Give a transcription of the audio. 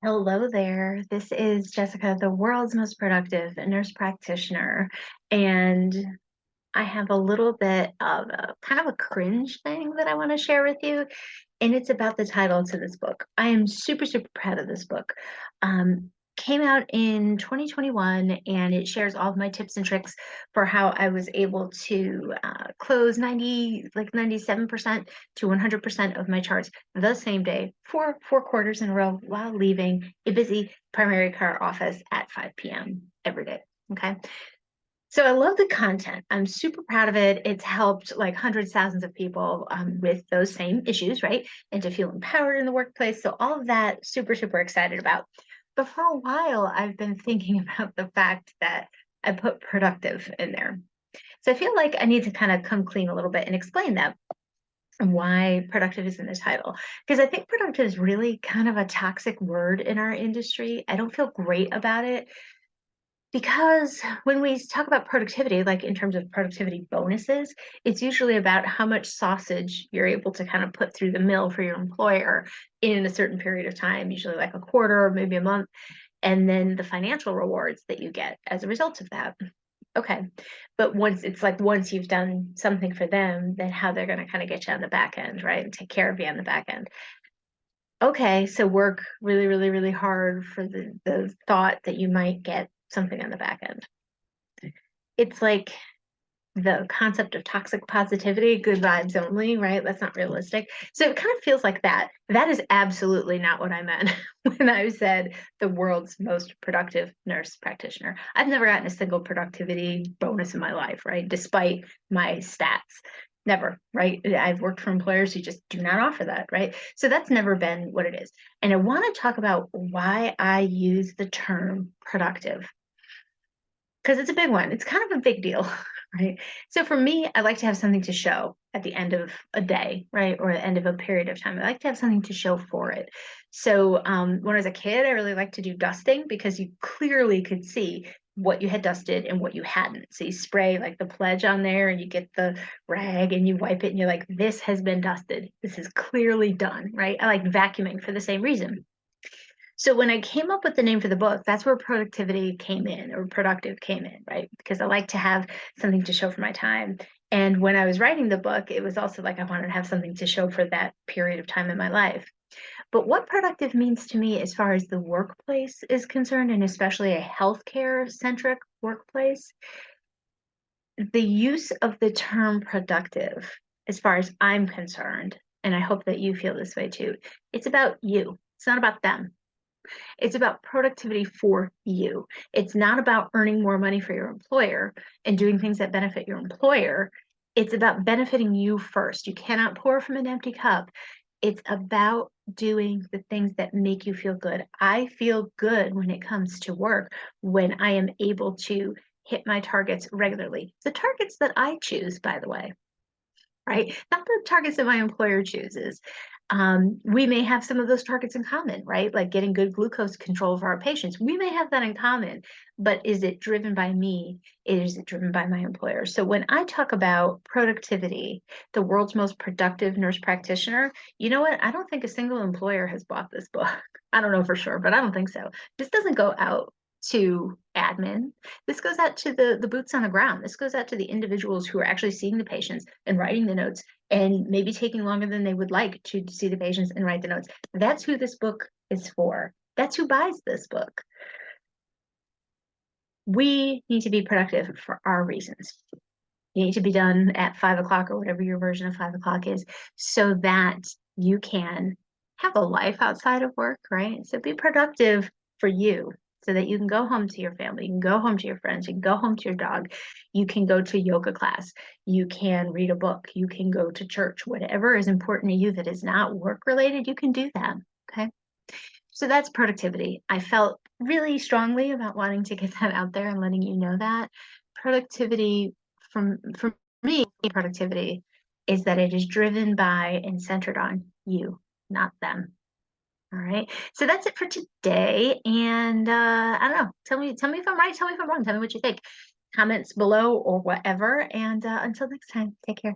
Hello there. This is Jessica, the world's most productive nurse practitioner. And I have a little bit of a kind of a cringe thing that I want to share with you. And it's about the title to this book. I am super, super proud of this book. Came out in 2021 and it shares all of my tips and tricks for how I was able to close 97% to 100% of my charts the same day for 4 quarters in a row while leaving a busy primary care office at 5 p.m. every day. Okay. So I love the content. I'm super proud of it. It's helped like hundreds, thousands of people with those same issues, right? And to feel empowered in the workplace. So all of that, super, super excited about. But for a while, I've been thinking about the fact that I put productive in there. So I feel like I need to kind of come clean a little bit and explain that and why productive is in the title. Because I think productive is really kind of a toxic word in our industry. I don't feel great about it because when we talk about productivity, like in terms of productivity bonuses, it's usually about how much sausage you're able to kind of put through the mill for your employer in a certain period of time, usually like a quarter or maybe a month, and then the financial rewards that you get as a result of that. Okay. But once you've done something for them, then how they're going to kind of get you on the back end, right? And take care of you on the back end. Okay, so work really, really, really hard for the thought that you might get something on the back end. It's like the concept of toxic positivity, good vibes only, right? That's not realistic. So it kind of feels like that. That is absolutely not what I meant when I said the world's most productive nurse practitioner. I've never gotten a single productivity bonus in my life, right? Despite my stats. Never, right? I've worked for employers who just do not offer that, right? So that's never been what it is. And I want to talk about why I use the term productive because it's a big one. It's kind of a big deal, right? So for me, I like to have something to show at the end of a day, right? Or the end of a period of time. I like to have something to show for it. So when I was a kid, I really liked to do dusting because you clearly could see what you had dusted and what you hadn't. So you spray like the pledge on there and you get the rag and you wipe it and you're like, this has been dusted. This is clearly done, right? I like vacuuming for the same reason. So when I came up with the name for the book, that's where productivity came in or productive came in, right? Because I like to have something to show for my time. And when I was writing the book, it was also like I wanted to have something to show for that period of time in my life. But what productive means to me as far as the workplace is concerned, and especially a healthcare centric workplace, the use of the term productive, as far as I'm concerned, and I hope that you feel this way too, it's about you. It's not about them. It's about productivity for you. It's not about earning more money for your employer and doing things that benefit your employer. It's about benefiting you first. You cannot pour from an empty cup. It's about doing the things that make you feel good. I feel good when it comes to work, when I am able to hit my targets regularly. The targets that I choose, by the way, right? Not the targets that my employer chooses. We may have some of those targets in common, right? Like getting good glucose control for our patients. We may have that in common, but is it driven by me? Is it driven by my employer? So when I talk about productivity, the world's most productive nurse practitioner, you know what? I don't think a single employer has bought this book. I don't know for sure, but I don't think so. This doesn't go out to admin. This goes out to the boots on the ground. This goes out to the individuals who are actually seeing the patients and writing the notes and maybe taking longer than they would like to see the patients and write the notes. That's who this book is for. That's who buys this book. We need to be productive for our reasons. You need to be done at 5 o'clock or whatever your version of 5 o'clock is so that you can have a life outside of work, right? So be productive for you so that you can go home to your family, you can go home to your friends, you can go home to your dog, you can go to yoga class, you can read a book, you can go to church, whatever is important to you that is not work related, you can do that. Okay. So that's productivity. I felt really strongly about wanting to get that out there and letting you know that productivity from me, productivity is that it is driven by and centered on you, not them. All right. So that's it for today. And I don't know. Tell me if I'm right. Tell me if I'm wrong. Tell me what you think. Comments below or whatever. And until next time, take care.